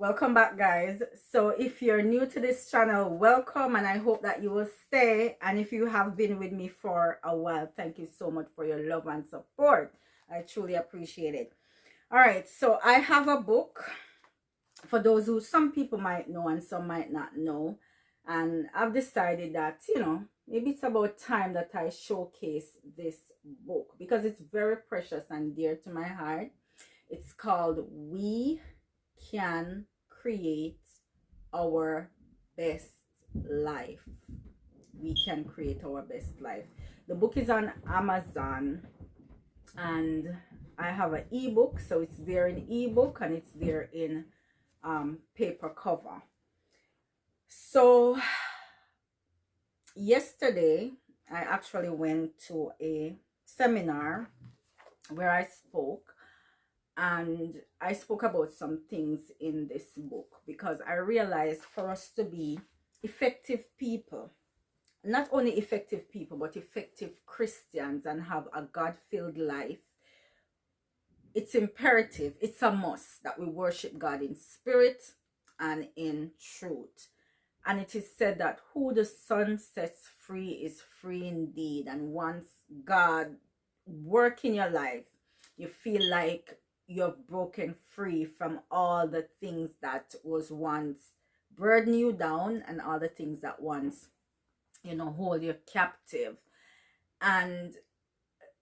Welcome back, guys. So if you're new to this channel, welcome, and I hope that you will stay. And if you have been with me for a while, thank you so much for your love and support. I truly appreciate it. All right, so I have a book for those who some people might know and some might not know, and I've decided that maybe it's about time that I showcase this book because it's very precious and dear to my heart. It's called We Can Create Our Best Life. We Can Create Our Best Life. The book is on Amazon, and I have an ebook, so it's there in ebook and it's there in paper cover. So yesterday I actually went to a seminar where I spoke, and I spoke about some things in this book because I realized for us to be effective people, not only effective people but effective Christians, and have a God-filled life, it's imperative, it's a must that we worship God in spirit and in truth. And it is said that who the Son sets free is free indeed. And once God works in your life, you feel like you've broken free from all the things that was once burden you down, and all the things that once hold you captive. And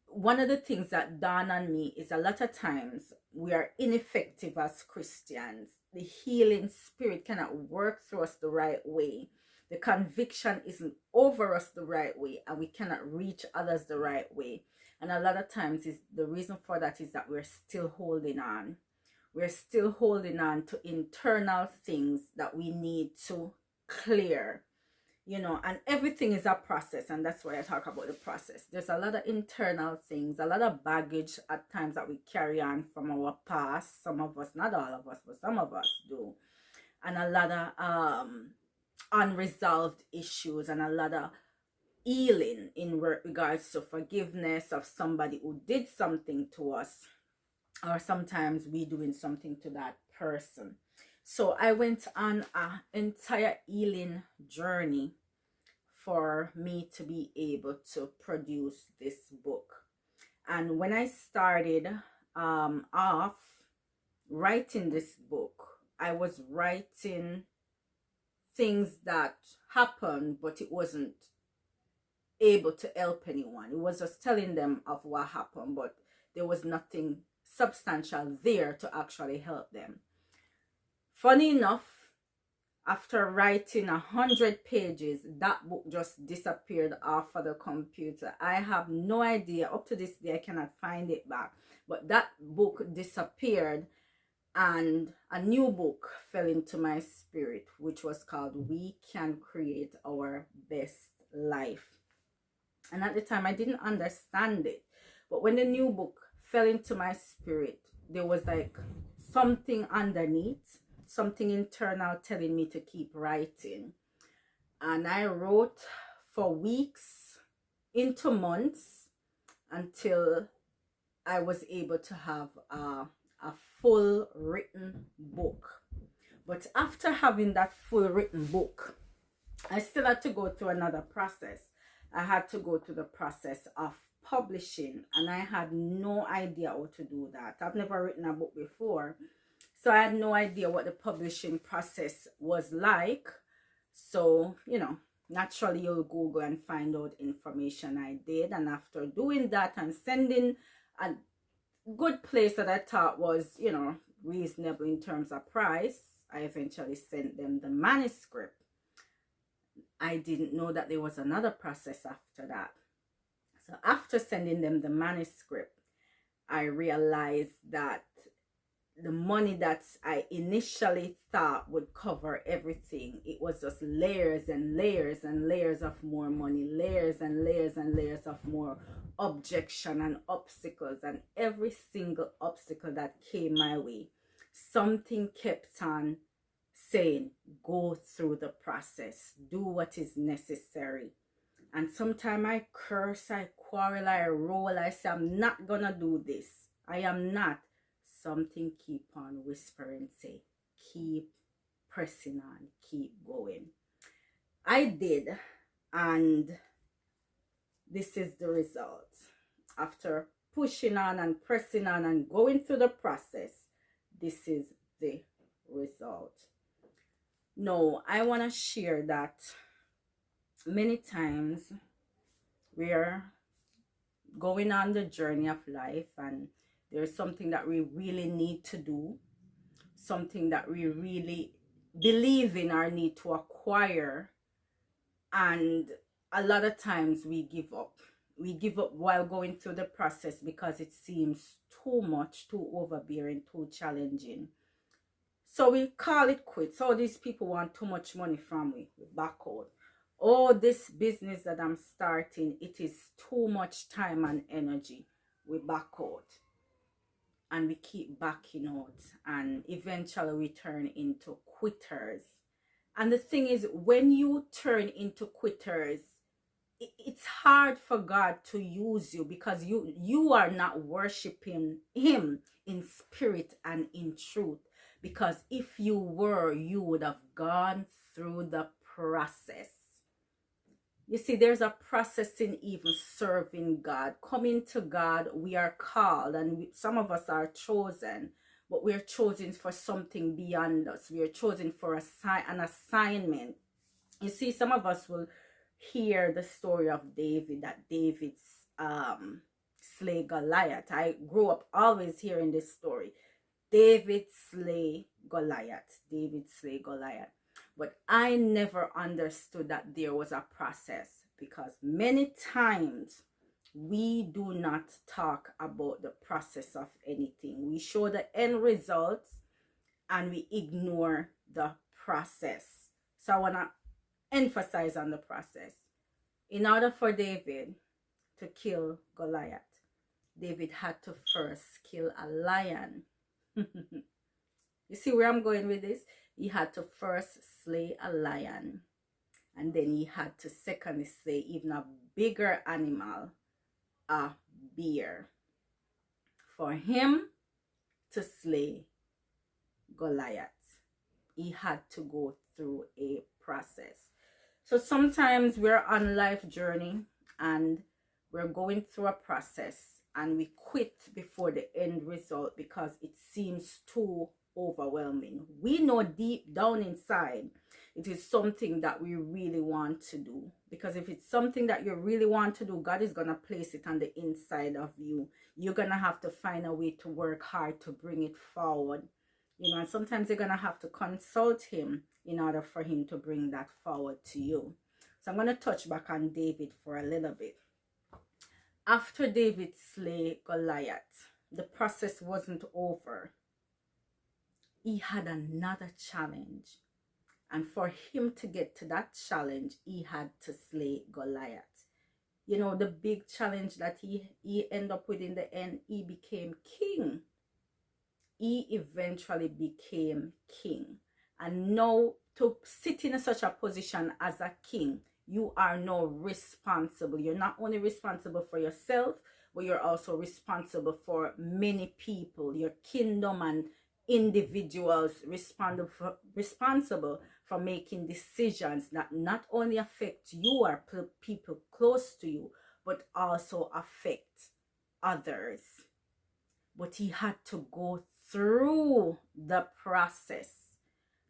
one of the things that dawned on me is a lot of times we are ineffective as Christians. The healing spirit cannot work through us the right way. The conviction isn't over us the right way, and we cannot reach others the right way. And a lot of times the reason for that is that we're still holding on. We're still holding on to internal things that we need to clear. And everything is a process, and that's why I talk about the process. There's a lot of internal things, a lot of baggage at times that we carry on from our past. Some of us, not all of us, but some of us do. And a lot of unresolved issues, and a lot of healing in regards to forgiveness of somebody who did something to us, or sometimes we doing something to that person. So I went on an entire healing journey for me to be able to produce this book. And when I started off writing this book, I was writing things that happened, but it wasn't able to help anyone. It was just telling them of what happened, but there was nothing substantial there to actually help them. Funny enough, after writing 100 pages, that book just disappeared off of the computer. I have no idea. Up to this day, I cannot find it back. But that book disappeared, and a new book fell into my spirit, which was called We Can Create Our Best Life. And at the time, I didn't understand it. But when the new book fell into my spirit, there was like something underneath, something internal telling me to keep writing. And I wrote for weeks into months until I was able to have a full written book. But after having that full written book, I still had to go through another process. I had to go through the process of publishing, and I had no idea how to do that. I've never written a book before, so I had no idea what the publishing process was like. So, naturally you'll Google and find out information. I did, and after doing that and sending a good place that I thought was, reasonable in terms of price, I eventually sent them the manuscript. I didn't know that there was another process after that. So after sending them the manuscript, I realized that the money that I initially thought would cover everything, it was just layers and layers and layers of more money, layers and layers and layers of more objection and obstacles. And every single obstacle that came my way, something kept on saying, go through the process, do what is necessary. And sometimes I curse, I quarrel, I roll, I say, I'm not gonna do this. I am not. Something keep on whispering, say, keep pressing on, keep going. I did, and this is the result. After pushing on and pressing on and going through the process, this is the result. No, I want to share that many times we're going on the journey of life, and there's something that we really need to do, something that we really believe in or need to acquire, and a lot of times we give up. We give up while going through the process because it seems too much, too overbearing, too challenging. So we call it quits. Oh, these people want too much money from me. We back out. Oh, this business that I'm starting, it is too much time and energy. We back out. And we keep backing out. And eventually we turn into quitters. And the thing is, when you turn into quitters, it's hard for God to use you, because you are not worshiping him in spirit and in truth. Because if you were, you would have gone through the process. You see, there's a process in even serving God. Coming to God, we are called, and some of us are chosen, but we're chosen for something beyond us. We are chosen for an assignment. You see, some of us will hear the story of David, that David slay Goliath. I grew up always hearing this story. David slay Goliath. David slay Goliath. But I never understood that there was a process, because many times we do not talk about the process of anything. We show the end results and we ignore the process. So I want to emphasize on the process. In order for David to kill Goliath, David had to first kill a lion. You see where I'm going with this? He had to first slay a lion, and then he had to secondly slay even a bigger animal, a bear, for him to slay Goliath. He had to go through a process. So sometimes we're on life journey and we're going through a process, and we quit before the end result because it seems too overwhelming. We know deep down inside it is something that we really want to do, because if it's something that you really want to do, God is going to place it on the inside of you. You're going to have to find a way to work hard to bring it forward, you know, and sometimes you're going to have to consult him in order for him to bring that forward to you. So I'm going to touch back on David for a little bit. After David slay Goliath, the process wasn't over. He had another challenge. And for him to get to that challenge, he had to slay Goliath. You know, the big challenge that he ended up with in the end, he became king. He eventually became king. And now, to sit in such a position as a king, you are now responsible. You're not only responsible for yourself, but you're also responsible for many people, your kingdom and individuals, responsible for making decisions that not only affect you or people close to you, but also affect others. But he had to go through the process.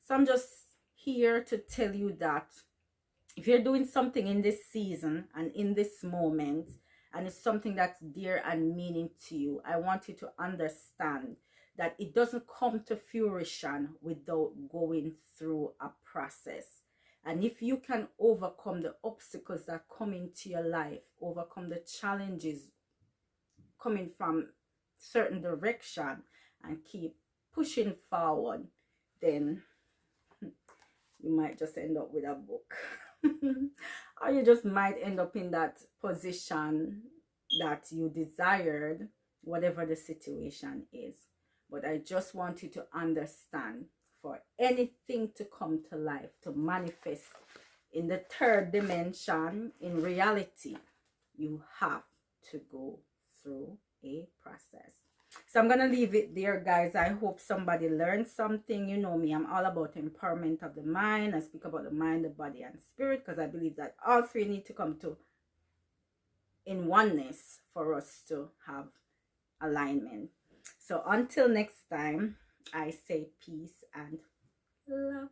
So I'm just here to tell you that if you're doing something in this season and in this moment, and it's something that's dear and meaning to you, I want you to understand that it doesn't come to fruition without going through a process. And if you can overcome the obstacles that come into your life, overcome the challenges coming from certain direction, and keep pushing forward, then you might just end up with a book. Or you just might end up in that position that you desired, whatever the situation is. But I just want you to understand, for anything to come to life, to manifest in the third dimension, in reality, you have to go through a process. So I'm gonna leave it there, guys. I hope somebody learned something. You know me, I'm all about empowerment of the mind. I speak about the mind, the body, and spirit, because I believe that all three need to come to in oneness for us to have alignment. So until next time, I say peace and love.